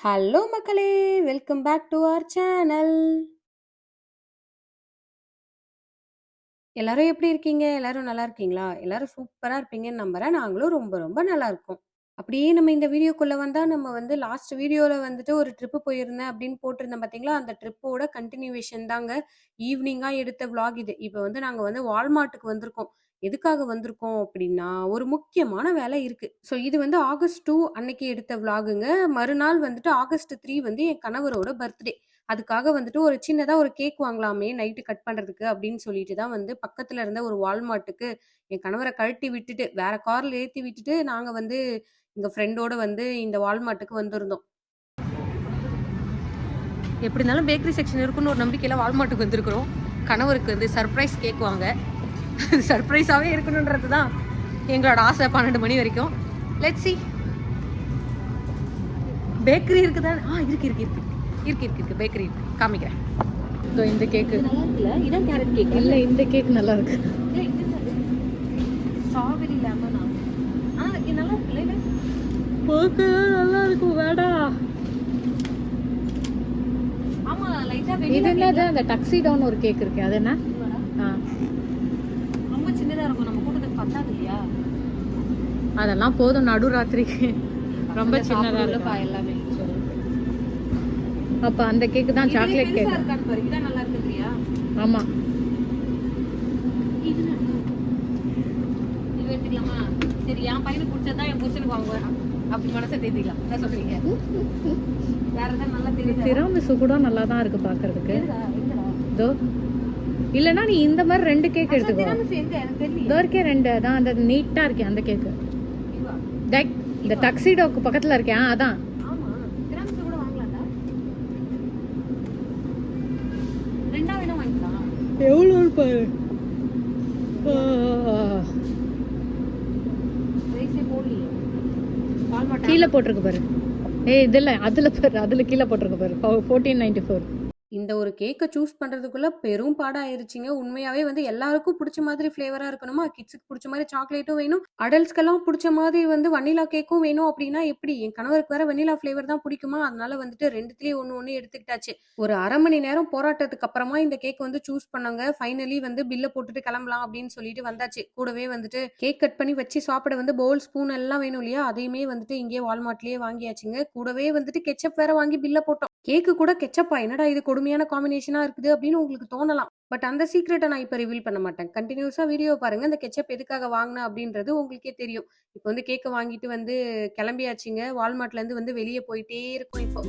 Hello மக்களே! Welcome back to our channel. எல்லாரும் எப்படி இருக்கீங்க? எல்லாரும் நல்லா இருக்கீங்களா? எல்லாரும் சூப்பரா இருப்பீங்கன்னு நம்புறேன். நாங்களும் ரொம்ப ரொம்ப நல்லா இருக்கோம். அப்படியே நம்ம இந்த வீடியோக்குள்ள வந்தா, நம்ம வந்து லாஸ்ட் வீடியோல வந்துட்டு ஒரு ட்ரிப் போயிருந்தேன் அப்படின்னு போட்டிருந்தேன் பார்த்தீங்களா? அந்த ட்ரிப்போட கன்டினியூவேஷன் தாங்க. ஈவ்னிங்கா எடுத்த விளாக் இது. இப்ப வந்து நாங்க வந்து வால்மார்ட்டுக்கு வந்திருக்கோம். எதுக்காக வந்திருக்கோம் அப்படின்னா, ஒரு முக்கியமான வேலை இருக்கு. ஸோ இது வந்து ஆகஸ்ட் 2 அன்னைக்கு எடுத்த விளாகுங்க. மறுநாள் வந்துட்டு ஆகஸ்ட் 3 வந்து என் கணவரோட பர்த்டே. அதுக்காக வந்துட்டு ஒரு சின்னதா ஒரு கேக் வாங்கலாமே நைட்டு கட் பண்றதுக்கு அப்படின்னு சொல்லிட்டு தான் வந்து பக்கத்துல இருந்த ஒரு வால்மார்ட்டுக்கு என் கணவர கழட்டி விட்டுட்டு, வேற கார்ல ஏத்தி விட்டுட்டு, நாங்க வந்து எங்க ஃப்ரெண்டோட வந்து இந்த வால்மார்ட்டுக்கு வந்திருந்தோம். எப்படி இருந்தாலும் பேக்கரி செக்ஷன் இருக்குன்னு ஒரு நம்பிக்கையில வால்மார்ட்டுக்கு வந்திருக்கிறோம். கணவருக்கு வந்து சர்ப்ரைஸ் கேக் வாங்க. சர்ப்ரைஸாவே இருக்கணுன்றது தான் எங்களோட ஆசை 12 மணி வரைக்கும். Let's see. பேக்கரி இருக்குதா? இருக்கு இருக்கு இருக்கு இருக்கு இருக்கு இருக்கு பேக்கரி இருக்கு. காமிக்கிறேன். இதோ இந்த கேக்கு நல்லா இருக்குல்ல? இதான் கேரட் கேக் இல்ல, இந்த கேக் நல்லா இருக்கு. ஸ்ட்ராபெரி லெமனா? இது நல்லா இருக்குல்ல? இது பார்க்க நல்லா இருக்கும். வேடா. ஆமா லைட்டா வெளிய இது என்னது? அந்த டக்ஸிடோன்னு ஒரு கேக் இருக்கு. அது என்ன? ரொம்ப சின்னதா இருக்கும். நம்ம கூட்டத்துக்கு பத்தாது இல்லையா? அதெல்லாம் போதும் நடுராத்திரிக்கு. ரொம்ப சின்னதா இருக்கு எல்லாமே. அப்ப அந்த கேக் தான் சாக்லேட் கேக். இதான் நல்லா இருக்கு இல்லையா? ஆமா. இது எடுத்துக்கலாமா? சரி, என் பையனுக்கு பிடிச்சதா என் புருஷனுக்கு வாங்குவேன். அப்படி மனசை தேத்திக்கலாம். என்ன சொல்றீங்க? வேற ஏதாவது நல்லா தெரியுது. திராமிசு கூட நல்லா தான் இருக்கு பாக்குறதுக்கு. இதோ இல்லனா நீ இந்த மாதிரி ரெண்டு கேக் எடுத்துக்கோ. திராமிசு எங்க எனக்கு தெரியல. இதோ இருக்கே ரெண்டு தான், அந்த நீட்டா இருக்கே அந்த கேக். இதுவா? இந்த டக்ஸிடோக்கு பக்கத்துல இருக்கே அதான். ஆமா, திராமிசு கூட வாங்கலாம்டா. ரெண்டா வேணா வாங்கிக்கலாம். எவ்வளவு பாரு. கீழே போட்டிருக்கு பாரு. இதுல அதுல பாரு, அதுல கீழே போட்டிருக்கு பாரு 1494. இந்த ஒரு கேக்கை சூஸ் பண்றதுக்குள்ள பெரும் பாடா ஆயிருச்சுங்க. உண்மையாவே வந்து எல்லாருக்கும் பிடிச்ச மாதிரி ஃபிளேவரா இருக்கணுமா? கிட்ஸுக்கு பிடிச்ச மாதிரி சாக்லேட்டும் வேணும், அடல்ட்ஸ்க்கெல்லாம் பிடிச்ச மாதிரி வந்து வனிலா கேக்கும் வேணும். அப்படின்னா எப்படி? என் கணவருக்கு வேற வெனிலா ஃபிளேவர் தான் பிடிக்குமா? அதனால வந்துட்டு ரெண்டுத்துலயும் ஒண்ணு ஒண்ணு எடுத்துக்கிட்டாச்சு. ஒரு 1/2 மணி நேரம் போராட்டத்துக்கு அப்புறமா இந்த கேக் வந்து சூஸ் பண்ணாங்க. ஃபைனலி வந்து பில்ல போட்டுட்டு கிளம்பலாம் அப்படின்னு சொல்லிட்டு வந்தாச்சு. கூடவே வந்துட்டு கேக் கட் பண்ணி வச்சு சாப்பிட வந்து பவுல், ஸ்பூன் எல்லாம் வேணும் இல்லையா? அதையுமே வந்துட்டு இங்கே வால்மார்ட்லயே வாங்கியாச்சுங்க. கூடவே வந்துட்டு கெச்சப் வேற வாங்கி பில்ல போட்டோம். கேக்கு கூட கெச்சப்பா? என்னடா இது கொடுமையான காம்பினேஷனா இருக்குது அப்படின்னு உங்களுக்கு தோணலாம். பட் அந்த சீக்ரெட்டை நான் இப்ப ரிவீல் பண்ண மாட்டேன். கண்டினியூஸா வீடியோ பாருங்க. அந்த கெச்சப் எதுக்காக வாங்கினேன் அப்படின்றது உங்களுக்கே தெரியும். இப்போ வந்து கேக்க வாங்கிட்டு வந்து கிளம்பியாச்சுங்க. வால்மார்ட்ல இருந்து வந்து வெளியே போயிட்டே இருக்கும் இப்போ.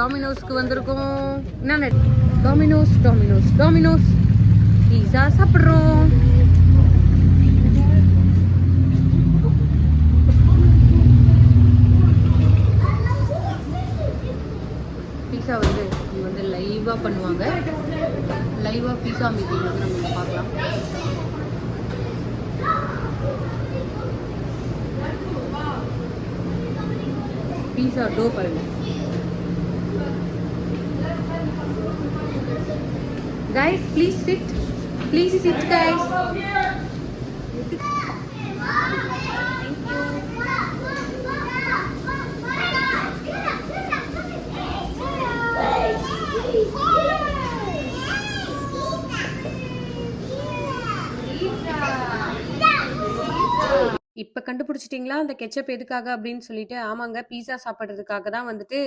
டாமினோஸ்க்கு வந்திருக்கோம். என்ன? டாமினோஸ் டாமினோஸ் டாமினோஸ் பீஸா சாப்பிட்றோம். பீஸா வந்து இங்கே வந்து லைவாக பண்ணுவாங்க. லைவாக பீஸா மீட்டிங் வந்து நம்ம பார்க்கலாம். பீஸா டோ பாருங்க. Guys, please sit. Please sit, guys. இப்ப கண்டுபிடிச்சிட்டீங்களா அந்த கெச்சப் எதுக்காக அப்படின்னு சொல்லிட்டு? ஆமாங்க, பீஸா சாப்பிடுறதுக்காக தான் வந்துட்டு.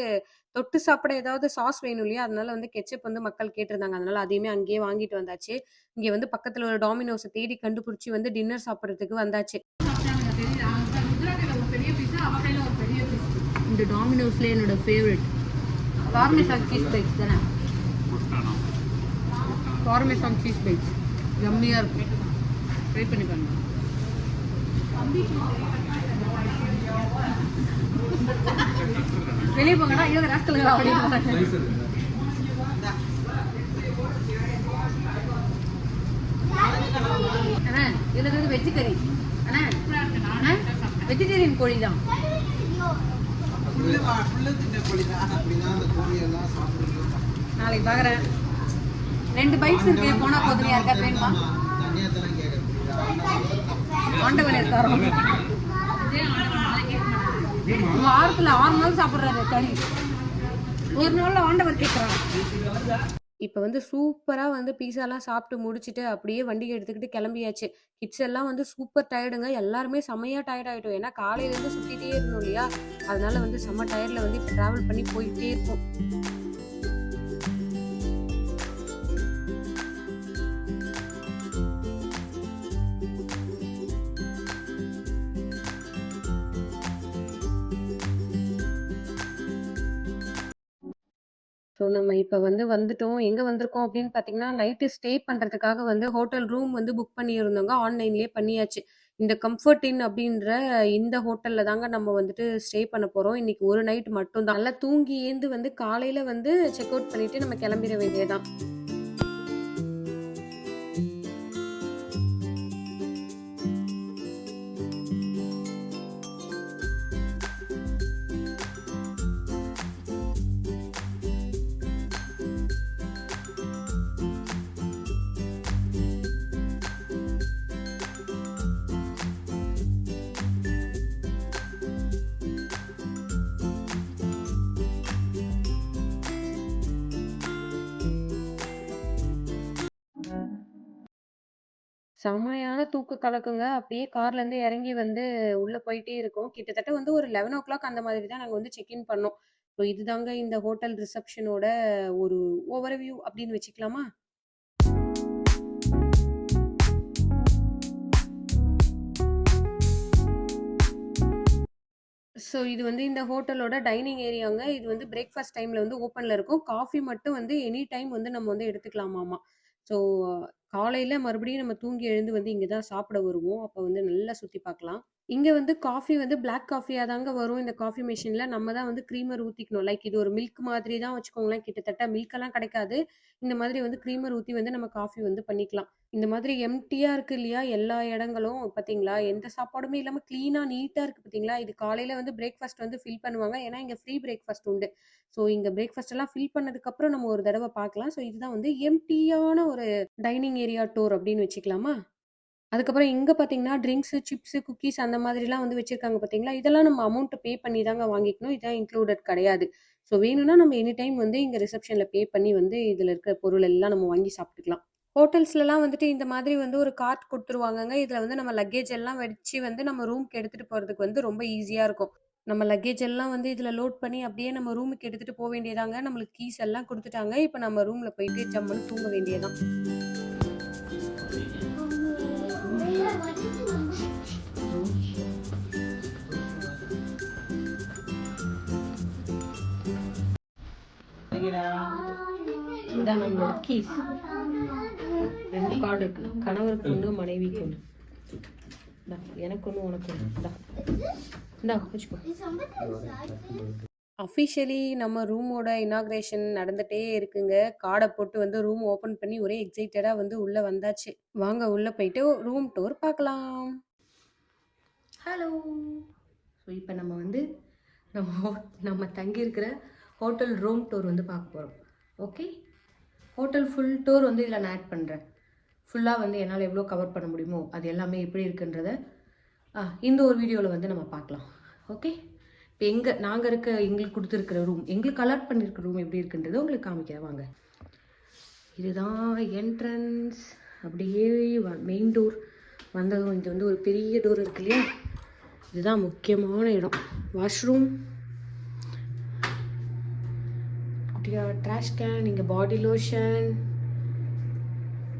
தொட்டு சாப்பிட ஏதாவது சாஸ் வேணும் இல்லையா? அதனால வந்து கெச்சப் வந்து மக்கள் கேட்டிருந்தாங்க. அதனால அதையுமே அங்கேயே வாங்கிட்டு வந்தாச்சு. இங்க வந்து பக்கத்துல ஒரு டாமினோஸை தேடி கண்டுபிடிச்சி வந்து டின்னர் சாப்பிடுறதுக்கு வந்தாச்சு. இந்த டாமினோஸ்ல என்னோட ஃபேவரட் பார்மேசான் சீஸ் பைட்ஸ் தானே. பார்மேசான் சீஸ் பைட்ஸ் யம்மியா இருக்கும். ட்ரை பண்ணி பாருங்க. வெளியே போங்கடா, ஐயோ ராஸ்கல்களா அப்படின்னு. அண்ணா இதுல வந்து வெஜ் கறி. அண்ணா வெஜிடேரியன் கோழி தான். நாளைக்கு பார்க்குறேன். 2 பைக்ஸ் இருக்கு, போனா போதும். யாருக்காவது வேணுமா? ஆண்டவன் இருக்காரோ? வாரத்தில் 6 நாள் சாப்பிட்றாரு தனி, ஒரு நாளில் ஆண்டவர் கேட்குறாங்க. இப்போ வந்து சூப்பராக வந்து பீஸாலாம் சாப்பிட்டு முடிச்சுட்டு அப்படியே வண்டி எடுத்துக்கிட்டு கிளம்பியாச்சு. கிட்ஸ் எல்லாம் வந்து சூப்பர் டயர்டுங்க. எல்லாருமே செம்மையாக டயர்ட் ஆகிட்டோம். ஏன்னா காலையிலேருந்து சுற்றிட்டே இருந்தோம் இல்லையா, அதனால வந்து செம்ம டயர்டில் வந்து இப்போ ட்ராவல் பண்ணி போயிட்டே இருக்கோம். ஸோ நம்ம இப்போ வந்து வந்துட்டோம். எங்கே வந்திருக்கோம் அப்படின்னு பார்த்தீங்கன்னா, நைட்டு ஸ்டே பண்ணுறதுக்காக வந்து ஹோட்டல் ரூம் வந்து புக் பண்ணியிருந்தோங்க. ஆன்லைன்லேயே பண்ணியாச்சு. இந்த கம்ஃபர்ட் இன் அப்படின்ற இந்த ஹோட்டலில் தாங்க நம்ம வந்துட்டு ஸ்டே பண்ண போகிறோம். இன்னைக்கு ஒரு நைட் மட்டும் தான். நல்லா தூங்கி ஏந்து வந்து காலையில் வந்து செக் அவுட் பண்ணிவிட்டு நம்ம கிளம்பிட வேண்டியதான். செமையான தூக்க கலக்கங்க. அப்படியே கார்லேருந்து இறங்கி வந்து உள்ள போயிட்டே இருக்கோம். கிட்டத்தட்ட வந்து ஒரு 11:00 அந்த மாதிரி தான் நாங்க வந்து செக் இன் பண்ணோம். ஸோ இதுதாங்க இந்த ஹோட்டல் ரிசப்ஷனோட ஒரு ஓவர்வியூ அப்படின்னு வச்சுக்கலாமா? ஸோ இது வந்து இந்த ஹோட்டலோட டைனிங் ஏரியாங்க. இது வந்து பிரேக்ஃபாஸ்ட் டைம்ல வந்து ஓப்பன்ல இருக்கும். காஃபி மட்டும் வந்து எனி டைம் வந்து நம்ம வந்து எடுத்துக்கலாமாமா. ஸோ காலையில மறுபடியும் நம்ம தூங்கி எழுந்து வந்து இங்க தான் சாப்பிட வருவோம். அப்ப வந்து நல்லா சுத்தி பார்க்கலாம். இங்க வந்து காஃபி வந்து பிளாக் காஃபியா தாங்க வரும். இந்த காஃபி மெஷின்ல நம்ம தான் வந்து கிரீமர் ஊத்திக்கணும். லைக் இது ஒரு மில்க் மாதிரி தான் வச்சுக்கோங்களேன். கிட்டத்தட்ட மில்கெல்லாம் கிடைக்காது. இந்த மாதிரி வந்து கிரீமர் ஊத்தி வந்து நம்ம காஃபி வந்து பண்ணிக்கலாம். இந்த மாதிரி எம்ப்டியா இருக்கு இல்லையா எல்லா இடங்களும் பார்த்தீங்களா? எந்த சாப்பாடுமே இல்லாம கிளீனா, நீட்டா இருக்கு பார்த்தீங்களா? இது காலையில வந்து பிரேக்ஃபாஸ்ட் வந்து ஃபில் பண்ணுவாங்க. ஏன்னா இங்க ஃப்ரீ பிரேக்ஃபாஸ்ட் உண்டு. ஸோ இங்க பிரேக்ஃபாஸ்ட் எல்லாம் ஃபில் பண்ணதுக்கப்புறம் நம்ம ஒரு தடவ பார்க்கலாம். ஸோ இதுதான் வந்து எம்ப்டியான ஒரு டைனிங் ஏரியா டூர் அப்படின்னு வச்சுக்கலாமா? அதுக்கப்புறம் இங்க பார்த்தீங்கன்னா, ட்ரிங்க்ஸு, சிப்ஸு, குக்கீஸ் அந்த மாதிரிலாம் வந்து வச்சிருக்காங்க பார்த்தீங்களா? இதெல்லாம் நம்ம அமௌண்ட் பே பண்ணி தாங்க வாங்கிக்கணும். இதான் இன்க்ளூடட் கிடையாது. ஸோ வேணும்னா நம்ம எனி டைம் வந்து இங்க ரிசப்ஷன்ல பே பண்ணி வந்து இதுல இருக்கிற பொருள் எல்லாம் நம்ம வாங்கி சாப்பிட்டுக்கலாம். ஹோட்டல்ஸ்லலாம் வந்துட்டு இந்த மாதிரி வந்து ஒரு கார்ட் குடுத்துருவாங்கங்க. இதுல வந்து நம்ம லக்கேஜ் எல்லாம் வச்சு வந்து நம்ம ரூம்க்கு எடுத்துட்டு போறதுக்கு வந்து ரொம்ப ஈஸியா இருக்கும். நம்ம லக்கேஜ் எல்லாம் வந்து இதுல லோட் பண்ணி அப்படியே நம்ம ரூமுக்கு எடுத்துட்டு போ வேண்டியதாங்க. நம்மளுக்கு கீஸ் எல்லாம் குடுத்துட்டாங்க. இப்ப நம்ம ரூம்ல போயிட்டு ஜம்முன்னு தூங்க வேண்டியதான். இதான் நம்மளோட கீஸ். 2 கார்டு இருக்கு. கணவருக்கு ஒன்று, மனைவிக்கு ஒன்று. எனக்கு ஒன்று, உனக்கு ஒன்று. இந்தா வச்சுக்கோ. அஃபிஷியலி நம்ம ரூமோட இனாக்ரேஷன் நடந்துட்டே இருக்குங்க. கார்டை போட்டு வந்து ரூம் ஓப்பன் பண்ணி ஒரே எக்ஸைட்டடாக வந்து உள்ளே வந்தாச்சு. வாங்க உள்ளே போயிட்டு ரூம் டூர் பார்க்கலாம். ஹலோ. ஸோ இப்போ நம்ம வந்து நம்ம தங்கியிருக்கிற ஹோட்டல் ரூம் டூர் வந்து பார்க்க போகிறோம். ஓகே, ஹோட்டல் ஃபுல் டூர் வந்து இதில் நான் ஆட் பண்ணுறேன். ஃபுல்லாக வந்து என்னால் எவ்வளோ கவர் பண்ண முடியுமோ அது எல்லாமே எப்படி இருக்குன்றத இந்த ஒரு வீடியோவில் வந்து நம்ம பார்க்கலாம். ஓகே, இப்போ நாங்கள் எங்களுக்கு கொடுத்துருக்கிற ரூம், எங்களுக்கு கலர் பண்ணியிருக்கிற ரூம் எப்படி இருக்குன்றது உங்களுக்கு காமிக்கிறேன் வாங்க. இதுதான் என்ட்ரன்ஸ். அப்படியே மெயின் டோர் வந்ததும் இது வந்து ஒரு பெரிய டோர் இருக்கு இல்லையா, இதுதான் முக்கியமான இடம். வாஷ்ரூம், ட்ராஷ் கேன், இங்கே பாடி லோஷன்,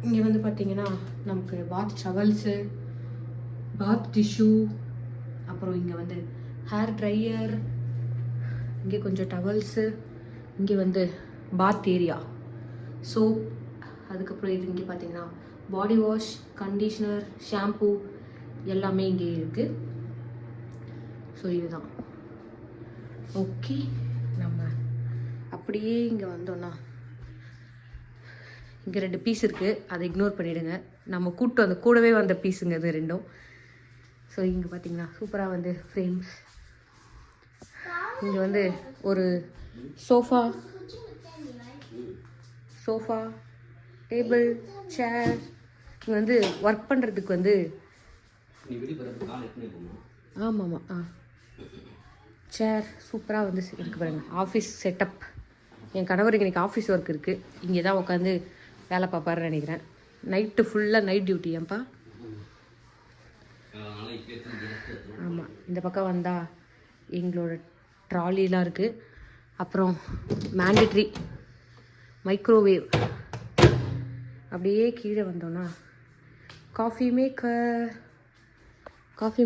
இங்கே வந்து பார்த்தீங்கன்னா நமக்கு பாத் டவல்ஸு, பாத் டிஷ்யூ, அப்புறம் இங்கே வந்து ஹேர் ட்ரையர், இங்கே கொஞ்சம் டவல்ஸு, இங்கே வந்து பாத் ஏரியா, சோப், அதுக்கப்புறம் இது இங்கே பார்த்தீங்கன்னா பாடி வாஷ், கண்டிஷ்னர், ஷாம்பூ எல்லாமே இங்கே இருக்குது. ஸோ இதுதான். ஓகே, நம்ம அப்படியே இங்கே வந்தோன்னா இங்கே 2 பீஸ் இருக்குது, அதை இக்னோர் பண்ணிவிடுங்க. நம்ம கூடவே வந்த பீஸுங்க இது 2ம். ஸோ இங்கே பார்த்தீங்கன்னா சூப்பராக வந்து ஃப்ரேம்ஸ், இங்கே வந்து ஒரு சோஃபா, டேபிள், சேர். இங்கே வந்து ஒர்க் பண்ணுறதுக்கு வந்து ஆமாம் சேர் சூப்பராக வந்து இருக்கு பாருங்க. Office setup. என் கணவருக்கு இன்றைக்கி ஆஃபீஸ் ஒர்க் இருக்குது. இங்கே தான் உட்காந்து வேலை பார்ப்பாருன்னு நினைக்கிறேன். நைட்டு ஃபுல்லாக நைட் டியூட்டி. ஏன்ப்பா? ஆமாம். இந்த பக்கம் வந்தால் எங்களோட ட்ராலிலாம் இருக்குது. அப்புறம் மேண்டட்ரி மைக்ரோவேவ். அப்படியே கீழே வந்தோன்னா coffee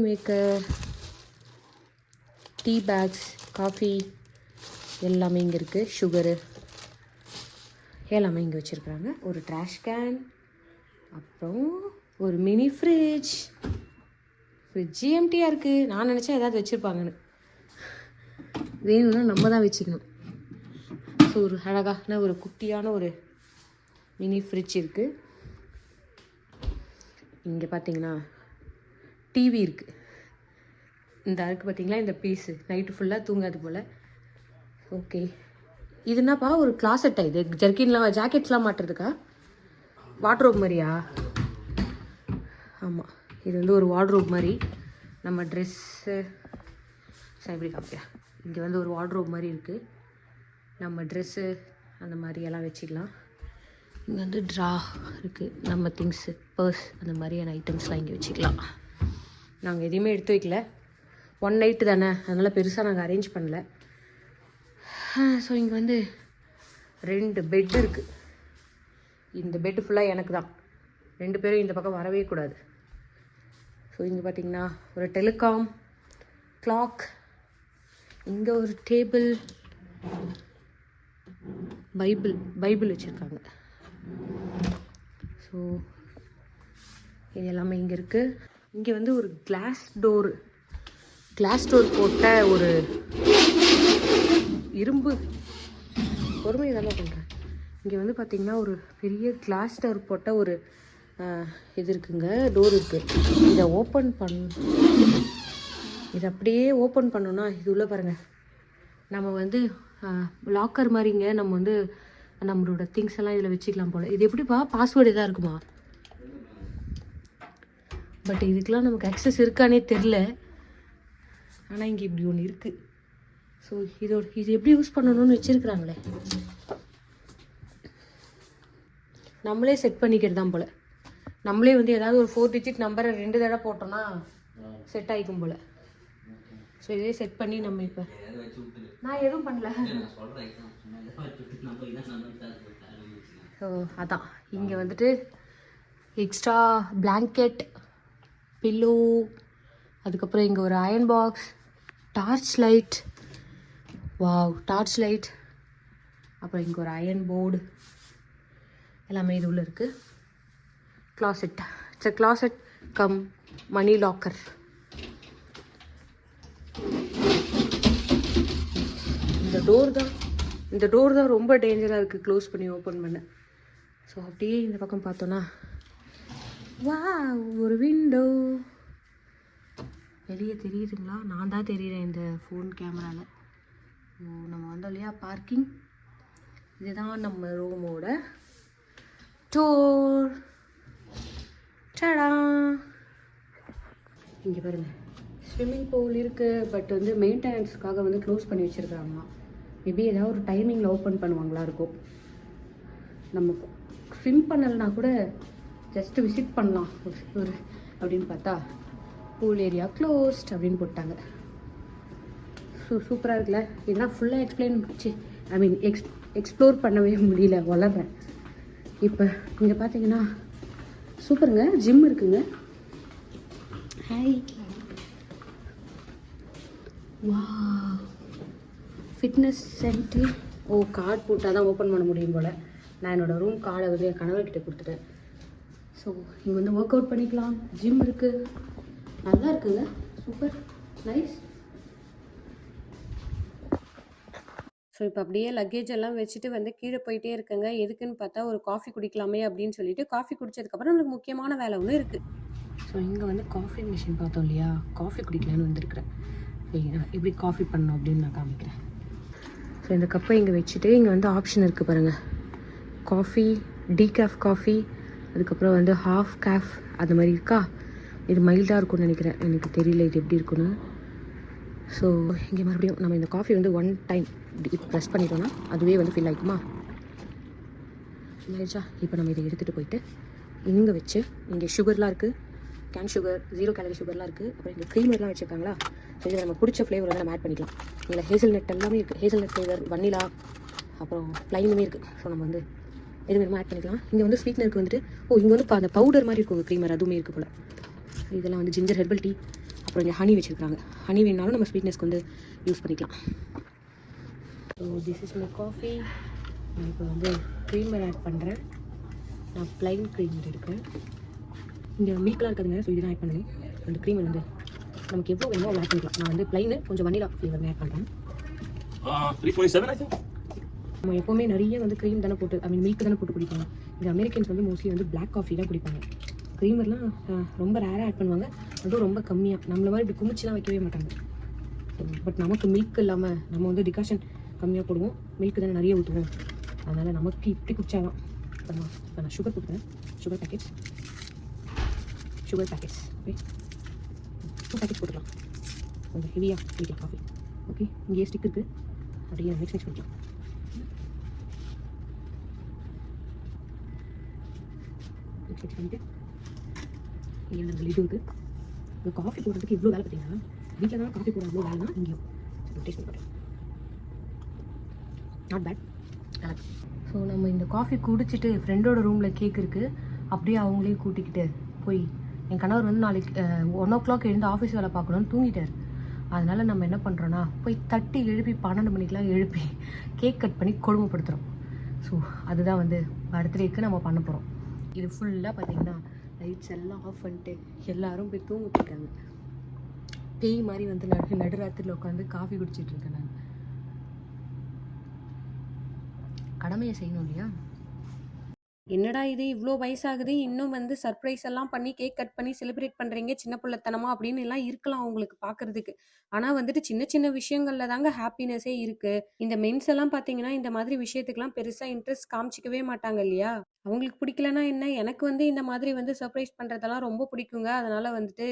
maker, tea packs, coffee எல்லாமே இங்கே இருக்குது. சுகரு எல்லாமே இங்கே வச்சுருக்குறாங்க. ஒரு ட்ராஷ் கேன், அப்புறம் ஒரு மினி ஃப்ரிட்ஜ் எம்டியாக இருக்குது. நான் நினச்சேன் ஏதாவது வச்சுருப்பாங்கன்னு. வேணும்னா நம்ம தான் வச்சுக்கணும். ஸோ ஒரு அழகான ஒரு குட்டியான ஒரு மினி ஃப்ரிட்ஜ் இருக்குது. இங்கே பார்த்தீங்கன்னா டிவி இருக்குது. இந்த இருக்குது பார்த்தீங்களா, இந்த பீஸு நைட்டு ஃபுல்லாக தூங்காது போல். ஓகே, இது என்னப்பா ஒரு கிளாசெட்டா? இது ஜர்க்கின்லாம் ஜாக்கெட்ஸ்லாம் மாட்டுறதுக்கா? வார்ட்ரோப் மாதிரியா? ஆமாம், இது வந்து ஒரு வார்ட்ரோப் மாதிரி. நம்ம ட்ரெஸ்ஸு எப்படி காப்பியா, இங்கே வந்து ஒரு வார்ட்ரோப் மாதிரி இருக்குது. நம்ம ட்ரெஸ்ஸு அந்த மாதிரியெல்லாம் வச்சுக்கலாம். இங்கே வந்து ட்ரா இருக்குது. நம்ம திங்ஸு, பர்ஸ் அந்த மாதிரியான ஐட்டம்ஸ்லாம் இங்கே வச்சுக்கலாம். நாங்கள் எதையுமே எடுத்து வைக்கல. ஒன் நைட்டு தானே, அதனால் பெருசாக நாங்கள் அரேஞ்ச் பண்ணல. ஸோ இங்கே வந்து 2 பெட் இருக்குது. இந்த பெட்டு ஃபுல்லாக எனக்கு தான். 2 பேரும் இந்த பக்கம் வரவே கூடாது. ஸோ இங்கே பார்த்திங்கன்னா ஒரு டெலிகாம், கிளாக், இங்கே ஒரு டேபிள், பைபிள் வச்சுருக்காங்க. ஸோ இது எல்லாமே இங்கே இருக்குது. இங்கே வந்து ஒரு கிளாஸ் டோர் போட்ட ஒரு இரும்பு பொறுமை இதெல்லாம் பண்ணுறேன். இங்கே வந்து பார்த்திங்கன்னா ஒரு பெரிய கிளாஸ் டோர் போட்ட ஒரு இது இருக்குங்க, டோர் இருக்குது. இதை இதை அப்படியே ஓப்பன் பண்ணோன்னா இது உள்ள பாருங்கள், நம்ம வந்து லாக்கர் மாதிரிங்க. நம்ம வந்து நம்மளோட திங்ஸ் எல்லாம் இதில் வச்சுக்கலாம் போல். இது எப்படிப்பா, பாஸ்வேர்டு எதாவது இருக்குமா? பட் இதுக்கெலாம் நமக்கு அக்சஸ் இருக்கானே தெரில. ஆனால் இங்கே இப்படி ஒன்று இருக்குது. ஸோ இது எப்படி யூஸ் பண்ணணும்னு வச்சுருக்குறாங்களே. நம்மளே செட் பண்ணிக்கிறது தான் போல். நம்மளே வந்து ஏதாவது ஒரு 4 டிஜிட் நம்பரை 2 தடவை போட்டோன்னா செட் ஆகிக்கும் போல். ஸோ இதே செட் பண்ணி நம்ம இப்போ நான் எதுவும் பண்ணல. ஸோ அதான் இங்கே வந்துட்டு எக்ஸ்ட்ரா பிளாங்கெட், பில்லோ, அதுக்கப்புறம் இங்கே ஒரு அயன் பாக்ஸ், டார்ச் லைட், அப்புறம் இங்கே ஒரு அயன் போர்டு எல்லாமே இது உள்ள இருக்குது. Closet, it's closet cum money locker. இந்த டோர் தான் ரொம்ப டேஞ்சராக இருக்குது க்ளோஸ் பண்ணி ஓப்பன் பண்ண. ஸோ அப்படியே இந்த பக்கம் பார்த்தோன்னா ஒரு விண்டோ வெளியே தெரியுதுங்களா? நான் தான் தெரியுறேன் இந்த ஃபோன் கேமராவில். நம்ம வந்தோம் இல்லையா பார்க்கிங். இதுதான் நம்ம ரூமோட டோர். டடா! இங்கே பாருங்கள், ஸ்விம்மிங் பூல் இருக்குது. பட் வந்து மெயின்டெனன்ஸுக்காக வந்து க்ளோஸ் பண்ணி வச்சுருக்காங்களாம். மேபி ஏதாவது ஒரு டைமிங்கில் ஓப்பன் பண்ணுவாங்களா இருக்கும். நம்ம ஸ்விம் பண்ணலைன்னா கூட ஜஸ்ட்டு விசிட் பண்ணலாம் ஒரு அப்படின்னு பார்த்தா பூல் ஏரியா க்ளோஸ்ட் அப்படின்னு போட்டாங்க. சூப்பராக இருக்குல்ல. இதெல்லாம் ஃபுல்லாக எக்ஸ்ப்ளோர் பண்ணவே முடியல, வளர்றேன். இப்போ இங்கே பார்த்தீங்கன்னா சூப்பருங்க, ஜிம் இருக்குங்க. ஹாய், வா, ஃபிட்னஸ் சென்டர். கார்டு போட்டால் தான் ஓப்பன் பண்ண முடியும் போல். நான் என்னோடய ரூம் கார்டை வந்து என் கணவர்கிட்ட கொடுத்துட்டேன். ஸோ இங்கே வந்து ஒர்க் அவுட் பண்ணிக்கலாம். ஜிம் இருக்குது, நல்லா இருக்குங்க, சூப்பர் நைஸ். ஸோ இப்போ அப்படியே லக்கேஜ் எல்லாம் வச்சுட்டு வந்து கீழே போயிட்டே இருக்குங்க. எதுக்குன்னு பார்த்தா ஒரு காஃபி குடிக்கலாமே அப்படின்னு சொல்லிட்டு காஃபி குடித்ததுக்கப்புறம் நம்மளுக்கு முக்கியமான வேலை ஒன்று இருக்குது. ஸோ இங்கே வந்து காஃபி மிஷின் பார்த்தோம் இல்லையா, காஃபி குடிக்கலான்னு வந்திருக்கிறேன். எப்படி காஃபி பண்ணணும் அப்படின்னு நான் காமிக்கிறேன். ஸோ இந்த கப்பை இங்கே வச்சுட்டு இங்கே வந்து ஆப்ஷன் இருக்குது பாருங்கள், காஃபி, டீகாஃப் காஃபி, அதுக்கப்புறம் வந்து ஹாஃப் கேஃப் அது மாதிரி இருக்கா. இது மைல்டாக இருக்கும்னு நினைக்கிறேன், எனக்கு தெரியல இது எப்படி இருக்குன்னு. ஸோ இங்கே மறுபடியும் நம்ம இந்த காஃபி வந்து 1 டைம் ப்ரெஸ் பண்ணிட்டோன்னா அதுவே வந்து ஃபில் ஆகிக்குமா. ஆயிடுச்சா. இப்போ நம்ம இதை எடுத்துகிட்டு போயிட்டு இங்கே வச்சு, இங்கே சுகர்லாம் இருக்குது, கேன் சுகர், 0 கேலரி சுகர்லாம் இருக்குது, அப்புறம் இங்கே க்ரீமர்லாம் வச்சுருக்காங்களா. ஸோ இதில் நம்ம பிடிச்ச ஃப்ளேவர் வந்து நம்ம ஆட் பண்ணிக்கலாம். இதில் ஹேசல்நட் எல்லாமே இருக்குது, ஹேசல்நட் ஃப்ளேவர், வனிலா, அப்புறம் ப்ளைனுமே இருக்குது. ஸோ நம்ம வந்து எது வேணுமோ ஆட் பண்ணிக்கலாம். இங்கே வந்து ஸ்வீட்னருக்கு வந்துட்டு இங்கே வந்து அந்த பவுடர் மாதிரி இருக்கும் க்ரீமர், அதுவுமே இருக்குது போல். இதெல்லாம் வந்து ஜிஞ்சர் ஹெர்பல் டீ, அப்புறம் இங்கே ஹனி வச்சுருக்காங்க. ஹனி வேணாலும் நம்ம ஸ்வீட்னஸ்க்கு வந்து யூஸ் பண்ணிக்கலாம். So this is my coffee. நான் இப்போ வந்து க்ரீமர் ஆட் பண்ணுறேன். நான் ப்ளைன் க்ரீமர் எடுக்கிறேன். இங்கே மில்க்லாம் இருக்காதுங்க, ஸோ இதுதான் ஆட் பண்ணுவேன். அந்த க்ரீமர் வந்து நமக்கு எவ்வளோ வேணுமோ அவ்வளோ ஆட் பண்ணிக்கலாம். நான் வந்து ப்ளைனு கொஞ்சம் வனிலா ஃப்ளேவர் ஆட் பண்ணுறேன். 347 நம்ம எப்போவுமே நிறைய வந்து க்ரீம் தானே போட்டு, மில்க் தானே போட்டு குடிப்பாங்க. இந்த அமெரிக்கன்ஸ் வந்து மோஸ்ட்லி வந்து பிளாக் காஃபி தான் குடிப்பாங்க. க்ரீமர்லாம் ரொம்ப ரேராக ஆட் பண்ணுவாங்க, அதுவும் ரொம்ப கம்மியாக. நம்மள மாதிரி இப்படி குமிச்சுலாம் வைக்கவே மாட்டாங்க. பட் நமக்கு மில்க் இல்லாமல் நம்ம வந்து டிகாஷன் கம்மியாக போடுவோம், மில்க் தானே நிறைய ஊற்றுவோம். அதனால் நமக்கு இப்படி குடிச்சாதான். இப்போ நான் சுகர் கொடுக்குறேன். சுகர் பேக்கெட்ஸ் ஓகே, 2 பேக்கெட்ஸ் போட்டுக்கலாம். கொஞ்சம் ஹெவியாக குடிக்கலாம் காஃபி. ஓகே, இங்கேயே ஸ்டிக் இருக்குது, அப்படியே மிக்ஸ் பண்ணிக்கலாம். மிக்ஸ் பண்ணிட்டு இங்கே இந்த லிட் இருக்குது. இந்த காஃபி போடுறதுக்கு இவ்வளோ வேலை பார்த்தீங்கன்னா, வீட்டில் தான் காஃபி போட அவ்வளோ வேலைனா இங்கேயும் டேஸ்ட் பண்ணி நாட் பேட். ஸோ நம்ம இந்த காஃபி குடிச்சிட்டு ஃப்ரெண்டோட ரூமில் கேக் இருக்குது, அப்படியே அவங்களையும் கூட்டிக்கிட்டு போய், என் கணவர் வந்து நாளைக்கு 1 o'clock எழுந்து ஆஃபீஸ் வேலை பார்க்கணுன்னு தூங்கிட்டார். அதனால் நம்ம என்ன பண்ணுறோன்னா, போய் தட்டி எழுப்பி 12 மணிக்கெலாம் எழுப்பி கேக் கட் பண்ணி கொடுமைப்படுத்துகிறோம். ஸோ அதுதான் வந்து பர்த்டேக்கு நம்ம பண்ண போகிறோம். இது ஃபுல்லாக பார்த்தீங்கன்னா லைட்ஸ் எல்லாம் ஆஃப் பண்ணிட்டு எல்லோரும் போய் தூங்கிட்டுருக்காங்க. பேய் மாதிரி வந்து நடுராத்திரியில் உட்காந்து காஃபி குடிச்சிட்டு இருக்கேன். நான் கடமையை செய்யணும் இல்லையா. என்னடா இது இவ்வளோ வயசாகுது, இன்னும் வந்து சர்ப்ரைஸ் எல்லாம் பண்ணி கேக் கட் பண்ணி செலிப்ரேட் பண்ணுறீங்க சின்ன பிள்ளைத்தனமா அப்படின்னு எல்லாம் இருக்கலாம் உங்களுக்கு பார்க்கறதுக்கு. ஆனால் வந்துட்டு சின்ன சின்ன விஷயங்கள்ல தாங்க ஹாப்பினஸே இருக்கு. இந்த மென்ஸ் எல்லாம் பார்த்தீங்கன்னா இந்த மாதிரி விஷயத்துக்குலாம் பெருசாக இன்ட்ரெஸ்ட் காமிச்சிக்கவே மாட்டாங்க இல்லையா. அவங்களுக்கு பிடிக்கலன்னா என்ன, எனக்கு வந்து இந்த மாதிரி வந்து சர்ப்ரைஸ் பண்ணுறதெல்லாம் ரொம்ப பிடிக்குங்க. அதனால வந்துட்டு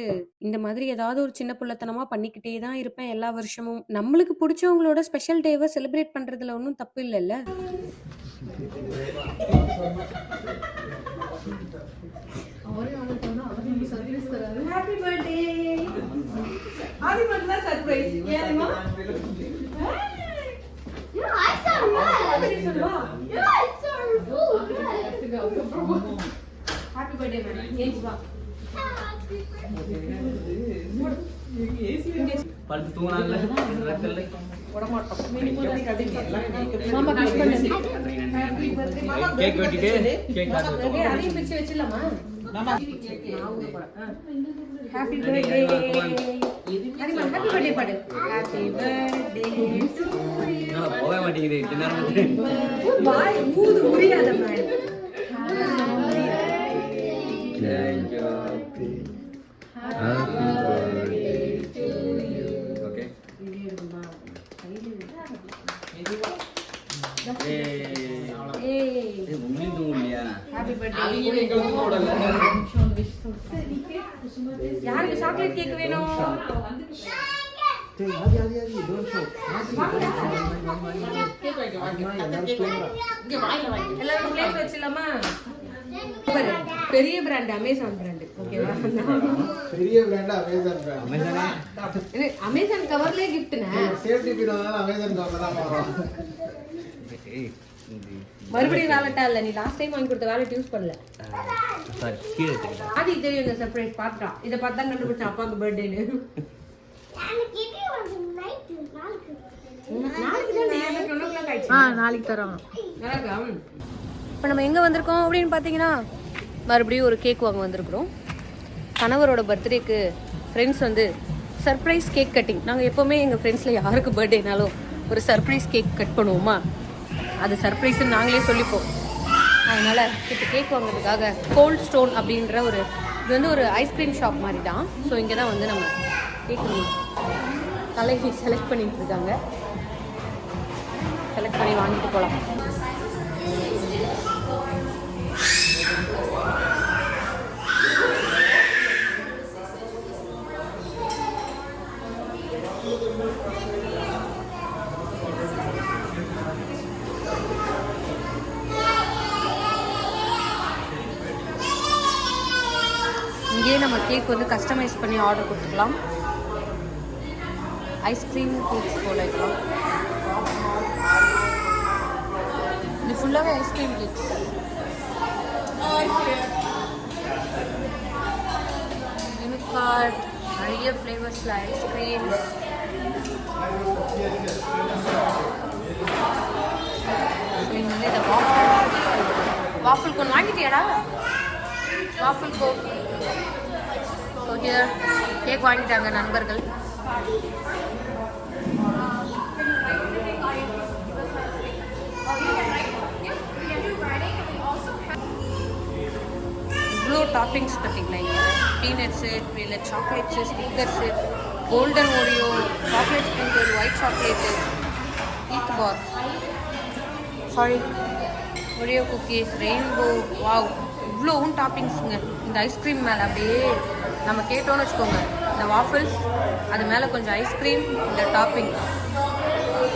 இந்த மாதிரி ஏதாவது ஒரு சின்ன பிள்ளைத்தனமா பண்ணிக்கிட்டே தான் இருப்பேன் எல்லா வருஷமும். நம்மளுக்கு பிடிச்சவங்களோட ஸ்பெஷல் டேவை செலிப்ரேட் பண்ணுறதுல ஒன்றும் தப்பு இல்லைல்ல. Happy birthday! Happy birthday surprise. ஏறமா? Yeah, I saw red. Yeah, I saw blue. Happy birthday man. ஏஞ்சி வா. Happy birthday. படுத்து தூங்குறாங்கல ரெக்கல்ல போட மாட்டோம். மினிமம் கட்டிங்க. மாமா கிஸ் பண்ணு. Happy birthday. கேக் வெட்டிட்டு கேக் காட்டு. ஓகே, அதையும் பிச்சு வெச்சிடலாமா? மாமா நான் ஊத போறேன். Happy birthday. Harima happy birthday பாடு. Happy birthday to you. நான் போவே மாட்டேங்குது இத்தனை நேரம் வந்து. பாய் ஊது முடியாத ma'am. Thank you. Happy birthday to you. Okay. ஏய் உங்களுக்கு தூங்கலையா? Happy birthday. யாருக்கு சாக்லேட் கேக் வேணும்? எல்லாரும் பிளேட் வச்சிடலாமா? பெரிய பிராண்ட் அமேசான் பிராண்ட் ஓகேவா? பெரிய பிராண்ட் அமேசான் பிராண்ட். அமேசான் கவர்லயே கிஃப்ட்னா சேஃப்டி பின் வந்தால அமேசான் கவர்ல தான் வரும். மறுபடியும் வாலெட்டா இல்ல, நீ லாஸ்ட் டைம் வாங்கி கொடுத்த வாலெட் யூஸ் பண்ணல. சாரி கீழ தெரியுதா? அது தெரியும், இந்த சர்ப்ரைஸ் பாத்துட்டா. இத பார்த்தா கண்டுபிடிச்சா அப்பாக்கு பர்த்டேன்னு. நாளைக்கு தான் 11 o'clock ஆயிடுச்சு. நாளைக்கு தரோம். நல்லாக்கா? இப்போ நம்ம எங்கே வந்திருக்கோம் அப்படின்னு பார்த்தீங்கன்னா, மறுபடியும் ஒரு கேக் வாங்க வந்திருக்கிறோம். கணவரோட பர்த்டேக்கு ஃப்ரெண்ட்ஸ் வந்து சர்ப்ரைஸ் கேக் கட்டிங். நாங்கள் எப்போவுமே எங்கள் ஃப்ரெண்ட்ஸில் யாருக்கு பர்த்டேனாலும் ஒரு சர்ப்ரைஸ் கேக் கட் பண்ணுவோமா, அது சர்ப்ரைஸ்ன்னு நாங்களே சொல்லிப்போம். அதனால் இப்போ கேக் வாங்குறதுக்காக கோல்ட் ஸ்டோன் அப்படின்ற இது வந்து ஒரு ஐஸ்கிரீம் ஷாப் மாதிரி தான். ஸோ இங்கே தான் வந்து நம்ம கேக் தலைவி செலக்ட் பண்ணிட்டு இருக்காங்க. செலக்ட் பண்ணி வாங்கிட்டு போகலாம். இங்கேயே நம்ம கேக் வந்து கஸ்டமைஸ் பண்ணி ஆர்டர் கொடுத்துக்கலாம். ஐஸ்கிரீம் கேக்ஸ் போல இதெல்லாம். இது ஃபுல்லாகவே ஐஸ்கிரீம் கேக்ஸ். யூனிகார்ட், நிறைய ஃப்ளேவர்ஸில் ஐஸ்கிரீம்ஸ். இந்த வாஃபிள் கோன் வாங்கிட்டியாடா? Waffle cone. So here cake வாங்கிட்டாங்க நண்பர்கள். இவ்வளோ டாப்பிங்ஸ் பார்த்தீங்களா இங்கே. பீனட்ஸு, இல்லை chocolates, Snickers, golden Oreo, chocolate sprinkle, white chocolate, ஈத் பார், sorry Oreo cookies, rainbow. Wow, இவ்வளோவும் டாப்பிங்ஸுங்க இந்த ஐஸ்கிரீம் மேலே. அப்படியே நம்ம கேட்டோன்னு வச்சுக்கோங்க, இந்த வாஃபிள்ஸ் அது மேலே கொஞ்சம் ஐஸ்கிரீம், இந்த டாப்பிங்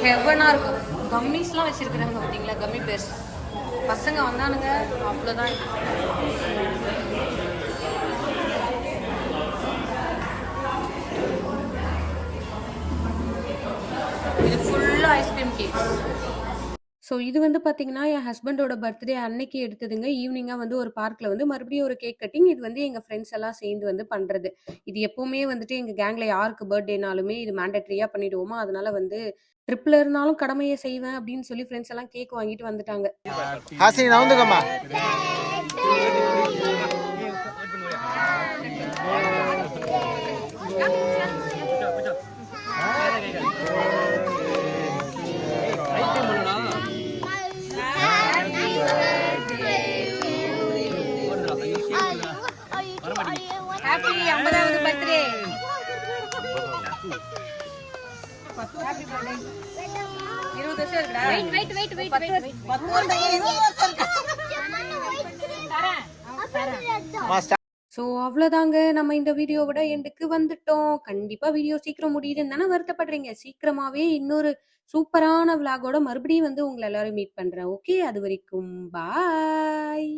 ஹெவனாக இருக்கும். கம்மிஸ்லாம் வச்சுருக்குறாங்க பார்த்தீங்களா, கம்மி பேர்ஸ். பசங்க வந்தானுங்க அவ்வளோதான். இது ஃபுல்லாக ஐஸ்கிரீம் கேக்ஸ். ஸோ இது வந்து பார்த்தீங்கன்னா என் ஹஸ்பண்டோட பர்த்டே அன்னைக்கு எடுத்ததுங்க. ஈவினிங்காக வந்து ஒரு பார்க்கில் வந்து மறுபடியும் ஒரு கேக் கட்டிங். இது வந்து எங்கள் ஃப்ரெண்ட்ஸ் எல்லாம் சேர்ந்து வந்து பண்ணுறது. இது எப்போவுமே வந்துட்டு எங்கள் கேங்கில் யாருக்கு பர்த்டேனாலுமே இது மேண்டட்ரியாக பண்ணிவிடுவோமா. அதனால வந்து ட்ரிப்பில் இருந்தாலும் கடமையை செய்வேன் அப்படின்னு சொல்லி ஃப்ரெண்ட்ஸ் எல்லாம் கேக் வாங்கிட்டு வந்துட்டாங்க. ஹாசினி நவுந்துக்கம்மா. ஹாப்பி 50வது பர்த்டே. Happy birthday. 20 வருஷம் இருக்குடா. வெயிட் 10 வருஷம் 20 வருஷம் இருக்கா? தரேன். ஸோ அவ்வளோதாங்க, நம்ம இந்த வீடியோவோட எண்டுக்கு வந்துட்டோம். கண்டிப்பாக வீடியோ சீக்கிரம் முடியுதுன்னு தானே வருத்தப்படுறீங்க. சீக்கிரமாகவே இன்னொரு சூப்பரான விளாகோட மறுபடியும் வந்து உங்களை எல்லாரும் மீட் பண்ணுறேன். ஓகே, அது வரைக்கும் பாய்.